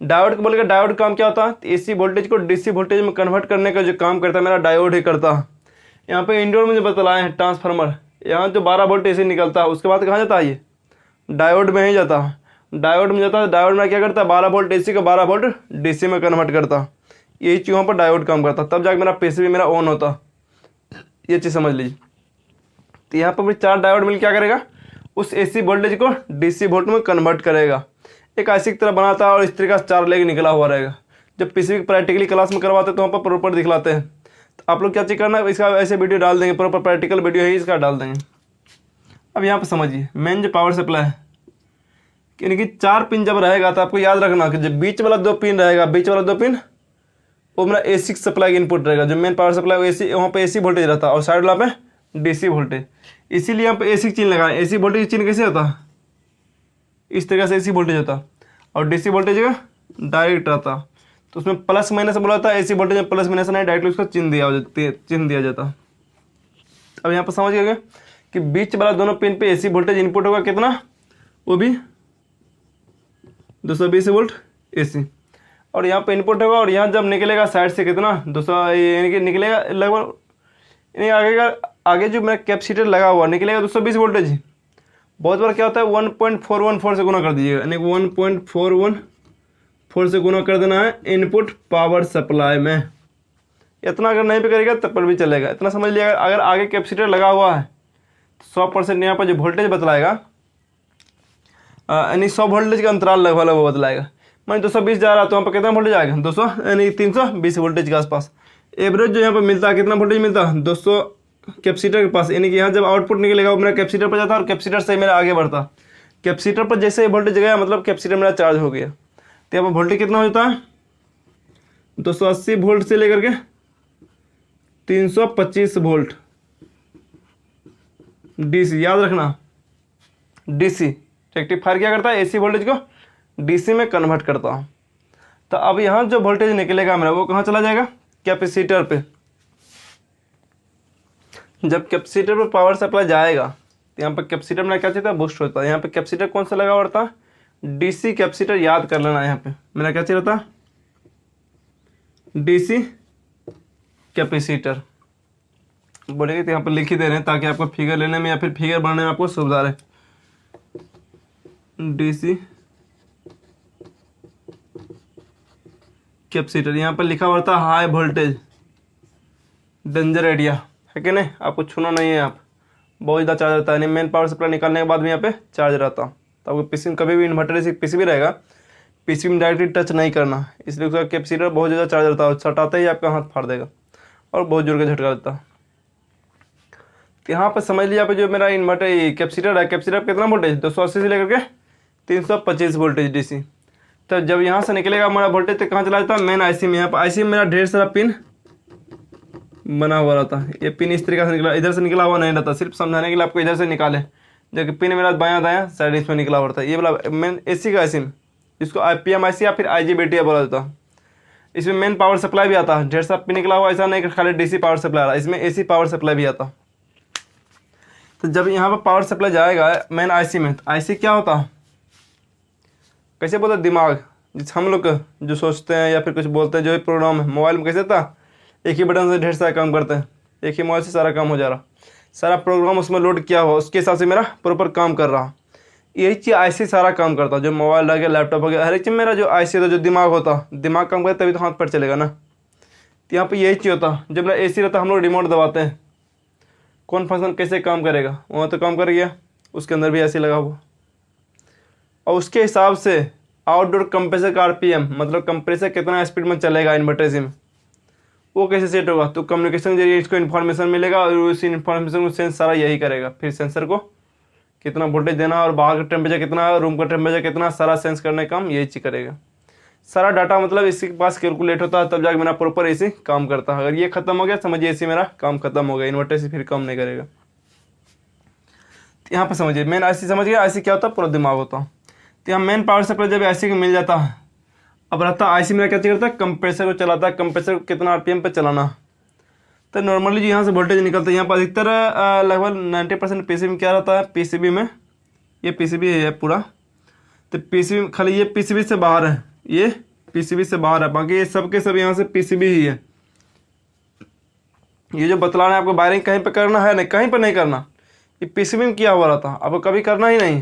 डायोड को बोलेगा, डायोड काम क्या होता है, एसी वोल्टेज को डीसी वोल्टेज में कन्वर्ट करने का जो काम करता है मेरा डायोड ही करता है। यहाँ पे इंडोर में जो बतलाए हैं ट्रांसफार्मर, यहाँ जो 12 वोल्ट एसी निकलता है उसके बाद कहाँ जाता है, ये डायोड में ही जाता है। डायोड में जाता है, डायोड में क्या करता है, 12 वोल्ट एसी का 12 वोल्ट डीसी में कन्वर्ट करता है। यही चीज़ वहाँ पर डायोड काम करता, तब जाकर मेरा पीसीबी मेरा ऑन होता। ये चीज़ समझ लीजिए। तो यहाँ पर भी 4 डायोड मिल क्या करेगा, उस एसी वोल्टेज को डीसी वोल्ट में कन्वर्ट करेगा। एक आईसी की तरह बनाता है और इस तरीके से 4 लेग निकला हुआ रहेगा। जब पीसीबी प्रैक्टिकली क्लास में करवाते हैं तो वहाँ पर प्रॉपर दिखलाते हैं। तो आप लोग क्या चीज़ करना है, इसका ऐसे वीडियो डाल देंगे, प्रॉपर प्रैक्टिकल वीडियो है इसका डाल देंगे। अब यहाँ पर समझिए, मेन जो पावर सप्लाई है, यानी कि 4 पिन जब रहेगा तो आपको याद रखना कि जब बीच वाला 2 पिन रहेगा, बीच वाला 2 पिन वो मेरा एसी सप्लाई इनपुट रहेगा। जो मेन पावर सप्लाई एसी, वहाँ पे एसी वोल्टेज रहता है और साइड वाला पे डीसी वोल्टेज। इसीलिए यहाँ पे एसी चिन्ह लगाएं। एसी वोल्टेज चिन्ह कैसे होता है, इस तरीके से एसी वोल्टेज होता है और डीसी वोल्टेज का डायरेक्ट आता। तो उसमें प्लस माइनस बोला था, एसी वोल्टेज में प्लस माइनस नहीं, डायरेक्टली उसका चिन्ह दिया जाता। अब यहाँ पर समझ गए कि बीच वाला दोनों पिन पे एसी वोल्टेज इनपुट होगा कितना, वो भी 220 वोल्ट एसी, और यहाँ पे इनपुट होगा। और यहाँ जब निकलेगा साइड से कितना 200, यानी कि निकलेगा लगभग, यानी आगे जो मेरा कैपेसिटर लगा हुआ निकलेगा 220 वोल्टेज। बहुत बार क्या होता है 1.414 से गुना कर दीजिएगा, यानी 1.414 से गुना कर देना है इनपुट पावर सप्लाई में। इतना अगर नहीं भी करेगा तब पर भी चलेगा। इतना समझ लिया, अगर आगे कैपेसिटर लगा हुआ है तो 100% यहाँ पर जो वोल्टेज बतलाएगा, यानी 100 वोल्टेज का अंतराल लगभग वो बतलाएगा। मान 220 जा रहा है तो वहाँ पर कितना वोल्टेज आएगा, 200 यानी 320 वोल्टेज के आसपास। एवरेज जो यहाँ पर मिलता है, कितना वोल्टेज मिलता है, 200 कैपेसिटर के पास। यानी कि यहाँ जब आउटपुट निकलेगा वो मेरा कैपेसिटर पर जाता है और कैपेसिटर से मेरा आगे बढ़ता। कैपेसिटर पर जैसे वोल्टेज गया मतलब कैपेसिटर मेरा चार्ज हो गया। तो यहाँ पर वोल्टेज कितना हो जाता है, 280 वोल्ट से लेकर के 325 वोल्ट डीसी। याद रखना, डीसी रेक्टिफायर क्या करता है, एसी वोल्टेज को डीसी में कन्वर्ट करता हूँ। तो अब यहाँ जो वोल्टेज निकलेगा मेरा वो कहाँ चला जाएगा, कैपेसिटर पे। जब कैपेसिटर पे पावर सप्लाई जाएगा तो यहाँ पर कैपेसिटर मेरा क्या चाहिए था, बूस्ट होता है। यहाँ पे कैपेसिटर कौन सा लगा हुआ था, डीसी कैपेसिटर। याद कर लेना, यहाँ पे मेरा क्या चाहिए था, डीसी कैपेसिटर बोलेंगे। तो यहाँ पर लिख ही दे रहे हैं ताकि आपको फिगर लेने में या फिर फिगर बनाने में आपको सुविधा रहे। डीसी कैपेसिटर, यहाँ पर लिखा हुआ था हाई वोल्टेज डेंजर एरिया, है कि नहीं, आपको छूना नहीं है। आप बहुत ज़्यादा चार्ज रहता है, यानी मेन पावर सप्लाई निकालने के बाद भी यहाँ पे चार्ज रहता। तो आपको पीसी में कभी भी इन्वर्टर से पीसी भी रहेगा, पीसी में डायरेक्टली टच नहीं करना, इसलिए उसका कैपेसिटर बहुत ज़्यादा चार्ज रहता है। सटाते ही आपका हाथ फाड़ देगा और बहुत जोर का झटका देता। तो यहाँ पर समझ लिया, यहाँ पे जो मेरा इन्वर्टर कैपेसिटर है, कैपेसिटर कितना वोल्टेज 280 से लेकर के 325 वोल्टेज डीसी। तो जब यहाँ से निकलेगा हमारा वोल्टेज तो कहाँ चला जाता है, मेन आईसी में। यहाँ पर आईसी में मेरा ढेर सारा पिन बना हुआ रहता है। ये पिन इस तरीके से निकला, इधर से निकला हुआ नहीं रहता, सिर्फ समझाने के लिए आपको इधर से निकाले। जबकि पिन मेरा बायां दायां साइड इसमें निकला हुआ रहता है। ये वाला मेन एसी का आईसी, इसको IPM IC या फिर IGBT बोला जाता है। इसमें मेन पावर सप्लाई भी आता है, ढेर सारा पिन निकला हुआ, ऐसा नहीं कि खाली डीसी पावर सप्लाई आ रहा है, इसमें एसी पावर सप्लाई भी आता। तो जब यहाँ पर पावर सप्लाई जाएगा मेन आईसी में, तो आईसी क्या होता है, कैसे बोलते हैं, दिमाग। जिस हम लोग जो सोचते हैं या फिर कुछ बोलते हैं, जो भी प्रोग्राम है मोबाइल में कैसे था, एक ही बटन से ढेर सारा काम करते हैं, एक ही मोबाइल से सारा काम हो जा रहा, सारा प्रोग्राम उसमें लोड किया हुआ, उसके हिसाब से मेरा प्रॉपर काम कर रहा। यही चीज़ आईसी सारा काम करता, जो मोबाइल हो गया, लैपटॉप हो गया, हर एक चीज़ मेरा जो आईसी होता, जो दिमाग होता, दिमाग काम करता तभी तो हाथ पर चलेगा ना। तो यहाँ पे यही चीज़ होता, जब मेरा एसी रहता हम लोग रिमोट दबाते हैं, कौन फंक्शन कैसे काम करेगा, वहाँ तो काम कर गया, उसके अंदर भी ऐसे लगा हुआ। और उसके हिसाब से आउटडोर कंप्रेसर का आरपीएम, मतलब कंप्रेसर कितना स्पीड में चलेगा इन्वर्टर एसी में, वो कैसे सेट होगा। तो कम्युनिकेशन के जरिए इसको इन्फॉर्मेशन मिलेगा और उसी इन्फॉर्मेशन को सेंस सारा यही करेगा। फिर सेंसर को कितना वोल्टेज देना और बाहर का टेम्परेचर कितना, रूम का टेम्परेचर कितना, सारा सेंस करने का काम यही चीज करेगा। सारा डाटा मतलब इसी के पास कैलकुलेट होता है, तब जाके मेरा प्रॉपर एसी काम करता है। अगर ये खत्म हो गया समझिए एसी मेरा काम खत्म हो गया, इन्वर्टर से फिर काम नहीं करेगा। यहाँ पर समझिए मेन आईसी समझ गया, आईसी क्या होता है, पूरा दिमाग होता है। तो यहाँ मेन पावर सप्लाई जब आईसी को मिल जाता है, अब रहता है आईसी मेरा क्या करता है, कंप्रेसर को चलाता है। कंप्रेसर को कितना आरपीएम पे चलाना, तो नॉर्मली जो यहाँ से वोल्टेज निकलता है, यहाँ पर अधिकतर लगभग 90% पीसीबी में क्या रहता है, पीसीबी में ये पीसीबी है पूरा, तो पीसीबी खाली ये पीसीबी से बाहर है, ये पीसीबी से बाहर है, बाकी ये सब के सब यहाँ से पीसीबी ही है। ये जो बतलाना है आपको वायरिंग कहीं पर करना है नहीं, कहीं पर नहीं करना, ये पीसीबी में किया हुआ रहता, आपको कभी करना ही नहीं,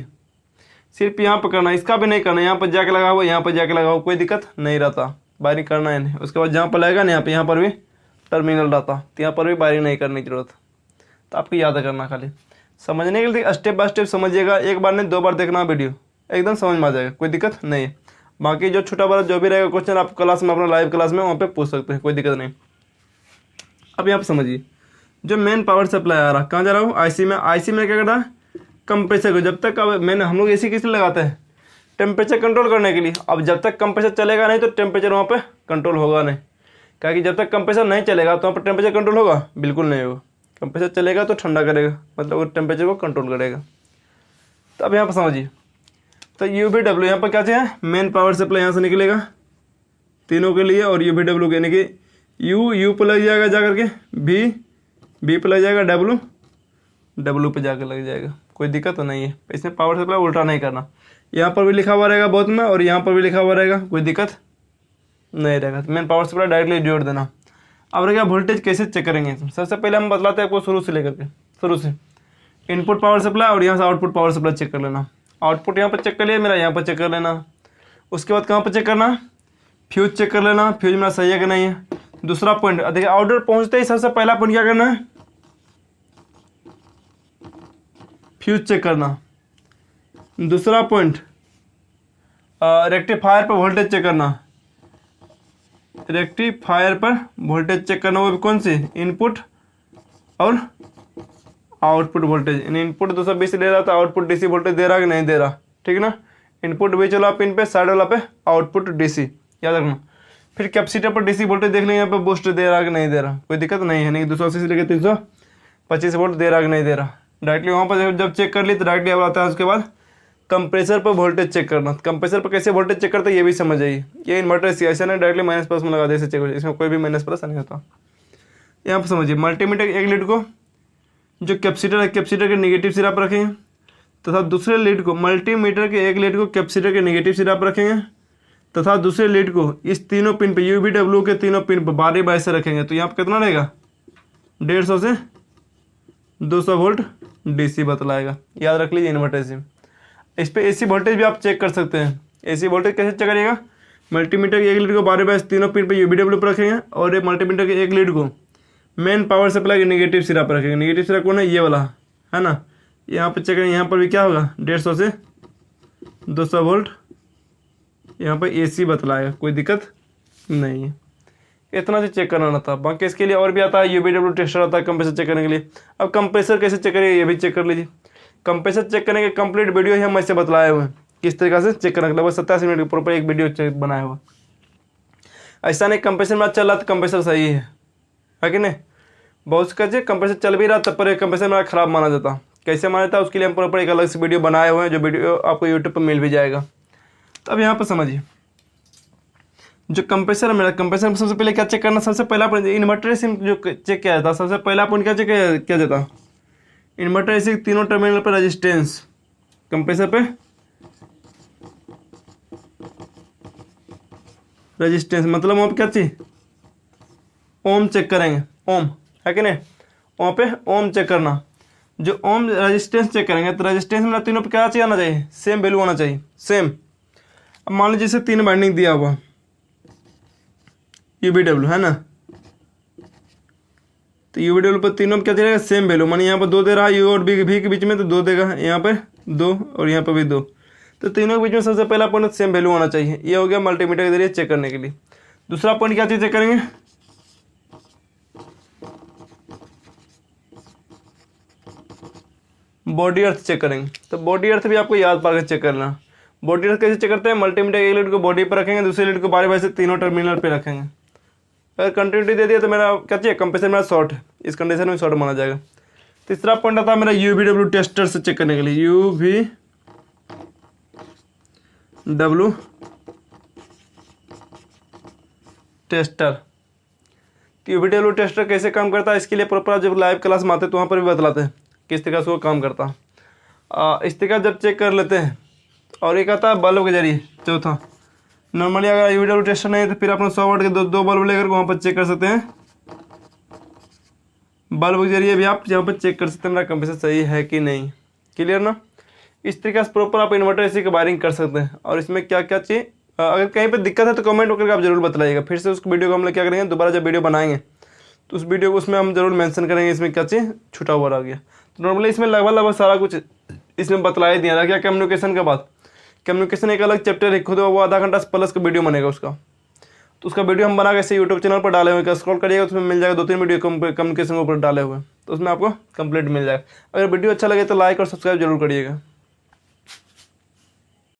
सिर्फ यहाँ पर करना, इसका भी नहीं करना, यहाँ पर जाके लगा हुआ, यहाँ पर जाके लगा हुआ, कोई दिक्कत नहीं रहता, वायरिंग करना है नहीं। उसके बाद जहाँ पर लगेगा ना यहाँ पर भी टर्मिनल रहता, तो यहाँ पर भी वायरिंग नहीं करने की जरूरत। तो आपको याद करना, खाली समझने के लिए स्टेप बाय स्टेप समझिएगा, एक बार नहीं 2 बार देखना वीडियो, एकदम समझ में आ जाएगा, कोई दिक्कत नहीं है। बाकी जो छोटा बड़ा जो भी रहेगा क्वेश्चन आप क्लास में, अपना लाइव क्लास में वहाँ पे पूछ सकते हैं, कोई दिक्कत नहीं। अब यहाँ पर समझिए, जो मेन पावर सप्लाई आ रहा कहाँ जा रहा हूँ, आईसी में। आईसी में क्या कर रहा है, कंप्रेसर को, जब तक अब मैंने हम लोग एसी किस लिए लगाते हैं, टेम्परेचर कंट्रोल करने के लिए। अब जब तक कंप्रेसर चलेगा नहीं तो टेम्परेचर वहाँ पे कंट्रोल होगा नहीं, क्योंकि जब तक कंप्रेसर नहीं चलेगा तो वहाँ पर टेम्परेचर कंट्रोल होगा, बिल्कुल नहीं होगा। कंप्रेसर चलेगा तो ठंडा करेगा, मतलब वो टेम्परेचर को कंट्रोल करेगा। तो अब यहाँ पर समझिए, तो UVW यहाँ पर क्या चाहिए, मेन पावर सप्लाई यहाँ से निकलेगा तीनों के लिए, और UVW यानी कि यू पर लग जाएगा जा करके, बी पर लग जाएगा, डब्लू पे जाकर लग जाएगा, कोई दिक्कत तो नहीं है। इसमें पावर सप्लाई उल्टा नहीं करना, यहाँ पर भी लिखा हुआ रहेगा बहुत में और यहाँ पर भी लिखा हुआ रहेगा, कोई दिक्कत नहीं रहेगा। तो मेन पावर सप्लाई डायरेक्टली जोड़ देना। अब रहेगा वोल्टेज कैसे चेक करेंगे, सबसे पहले हम बतलाते हैं आपको शुरू से लेकर के, शुरू से इनपुट पावर सप्लाई और यहाँ से आउटपुट पावर सप्लाई चेक कर लेना। आउटपुट यहाँ पर चेक कर लिया मेरा, यहाँ पर चेक कर लेना। उसके बाद कहाँ पर चेक करना, फ्यूज चेक कर लेना, फ्यूज मेरा सही है कि नहीं है। दूसरा पॉइंट देखिए, आउटडोर पहुँचते ही सबसे पहला पॉइंट क्या करना है, फ्यूज चेक करना। दूसरा पॉइंट रेक्टिफायर पर वोल्टेज चेक करना, रेक्टिफायर पर वोल्टेज चेक करना, वो भी कौन सी, इनपुट और आउटपुट वोल्टेज। इनपुट 220 दे रहा था, आउटपुट डीसी वोल्टेज दे रहा कि नहीं दे रहा, ठीक है ना। इनपुट बीच वाला पिन पे, साइड वाला पे आउटपुट डीसी, याद रखना। फिर कैपेसिटर पर डीसी वोल्टेज देख लेंगे, यहाँ पे बूस्ट दे रहा कि नहीं दे रहा, कोई दिक्कत नहीं है, नहीं 280 से लेकर 325 वोल्ट दे रहा कि नहीं दे रहा। डायरेक्टली वहाँ पर जब चेक कर ली तो डायरेक्टली अब आता है उसके बाद कंप्रेसर पर वोल्टेज चेक करना। कंप्रेसर पर कैसे वोल्टेज चेक करते हैं ये भी समझ जाइए। ये इन्वर्टर सी ऐसा नहीं डायरेक्टली माइनस प्लस में लगा दे, चेक हो जाए, इसमें कोई भी माइनस प्लस नहीं होता। यहाँ पर समझिए, मल्टीमीटर एक लीड को जो कैपेसिटर है, कैपेसिटर के नेगेटिव सिरा पर रखेंगे, तथा दूसरे लीड को, मल्टीमीटर के एक लीड को कैपेसिटर के नेगेटिव सिरा पर रखेंगे, तथा दूसरे लीड को इस तीनों पिन पे, UVW के तीनों पिन पर 12/22 से रखेंगे। तो यहाँ पर कितना रहेगा, 150 से 200 वोल्ट DC बतलाएगा, याद रख लीजिए इन्वर्टर से। इस पे AC वोल्टेज भी आप चेक कर सकते हैं। AC वोल्टेज कैसे चेक करिएगा, मल्टीमीटर के एक लीड को 12/22 तीनों पिन पे UVW पर रखेंगे, और एक मल्टीमीटर के एक लीड को मेन पावर सप्लाई के नेगेटिव सिरा पर रखेंगे। नेगेटिव सिरा कौन है, ये वाला है ना। यहाँ पर चेक करेंगे, यहाँ पर भी क्या होगा, 150 से 200 वोल्ट यहाँ पर AC बतलाएगा, कोई दिक्कत नहीं है। इतना से चेक करना था, बाकी इसके लिए और भी आता है, UVW टेस्टर आता है कंप्रेसर चेक करने के लिए। अब कंप्रेसर कैसे चेक करेंगे ये भी चेक कर लीजिए। कंप्रेसर चेक करने के कंप्लीट वीडियो ही हम ऐसे बतलाए हुए हैं, किस तरीके से चेक करने के, लगभग 87 मिनट के प्रॉपर एक वीडियो चेक बनाया हुआ। ऐसा नहीं कंप्रेसर में चल रहा तो कंप्रेसर सही है कि नहीं। बहुत कैसे कंप्रेसर चल भी रहा तब पर कंप्रेसर मेरा खराब माना जाता, कैसे माना जाता उसके लिए हम प्रॉपर एक अलग से वीडियो बनाए हुए हैं, जो वीडियो आपको यूट्यूब पर मिल भी जाएगा। तो अब यहाँ पर समझिए, जो कंप्रेसर है मेरा, कंप्रेसर में सबसे पहले क्या चेक करना, सबसे पहला पॉइंट इन्वर्टर से जो चेक किया जाता, सबसे पहला पॉइंट क्या चेक किया जाता, इन्वर्टर ऐसे तीनों टर्मिनल पर रेजिस्टेंस, कंप्रेसर पे रेजिस्टेंस, मतलब वहाँ पे क्या चाहिए, ओम चेक करेंगे, ओम है कि नहीं, वहाँ पे ओम चेक करना। जो ओम रेजिस्टेंस चेक करेंगे तो रेजिस्टेंस में तीनों पे क्या चाहिए, आना चाहिए, सेम वैल्यू आना चाहिए, सेम। अब मान लीजिए जैसे 3 बाइंडिंग दिया हुआ UVW है ना, तो यू वी डब्ल्यू पर तीनों में क्या चलेगा, सेम वैल्यू, मानी यहाँ पर 2 दे रहा है, यू और भी के बीच में तो 2 देगा, यहाँ पर 2 और यहाँ पर भी 2। तो तीनों के बीच में सबसे पहला पॉइंट सेम वैल्यू होना चाहिए। ये हो गया मल्टीमीटर के जरिए चेक करने के लिए। दूसरा पॉइंट क्या चीज़ चेक करेंगे, बॉडी अर्थ चेक करेंगे। तो बॉडी अर्थ भी आपको याद पा के चेक करना। बॉडी अर्थ कैसे चेक करते हैं, मल्टीमीटर एक लीड को बॉडी पर रखेंगे, दूसरे लीड को बारी बारी से तीनों टर्मिनल पे रखेंगे। अगर कंटिन्यूटी दे दिया तो मेरा क्या चाहिए, कंप्रेसर मेरा शॉर्ट है, इस कंडीशन में शॉर्ट माना जाएगा। तीसरा पॉइंट आता है मेरा यू वी डब्ल्यू टेस्टर से चेक करने के लिए। You V W tester. You V W tester कैसे काम करता है, इसके लिए प्रॉपर जब लाइव क्लास में आते हैं तो वहाँ पर भी बतलाते हैं किस तरीके से वो काम करता है। इस तरीका जब चेक कर लेते हैं। और एक आता है बल्ब के जरिए, चौथा। नॉर्मली अगर यू वी डब्ल्यू टेस्टर नहीं है तो फिर अपना 100 वाट के दो बल्ब लेकर वहाँ पर चेक कर सकते हैं। बल्ब के जरिए भी आप यहाँ पर चेक कर सकते हैं मेरा कंप्रेसर सही है कि नहीं। क्लियर ना। इस तरीके से प्रॉपर आप इन्वर्टर एसी की वायरिंग कर सकते हैं। और इसमें क्या क्या चाहिए, अगर कहीं पर दिक्कत है तो कमेंट करके आप जरूर बताइएगा। फिर से उस वीडियो को हम लोग क्या करेंगे, दोबारा जब वीडियो बनाएंगे तो उस वीडियो को उसमें हम जरूर मेंशन करेंगे इसमें क्या चाहिए छूटा हुआ रह गया। तो नॉर्मली इसमें लगभग सारा कुछ इसमें बतलाया दिया रहा। क्या कम्युनिकेशन के बाद, कम्युनिकेशन एक अलग चैप्टर है खुद, वो आधा घंटा प्लस का वीडियो बनेगा उसका। तो उसका वीडियो हम बना के ऐसे यूट्यूब चैनल पर डाले हुए, स्क्रॉल करिएगा उसमें मिल जाएगा 2-3 वीडियो कम्युनिकेशन के ऊपर डाले हुए, तो उसमें आपको कंप्लीट मिल जाएगा। अगर वीडियो अच्छा लगे तो लाइक और सब्सक्राइब जरूर करिएगा।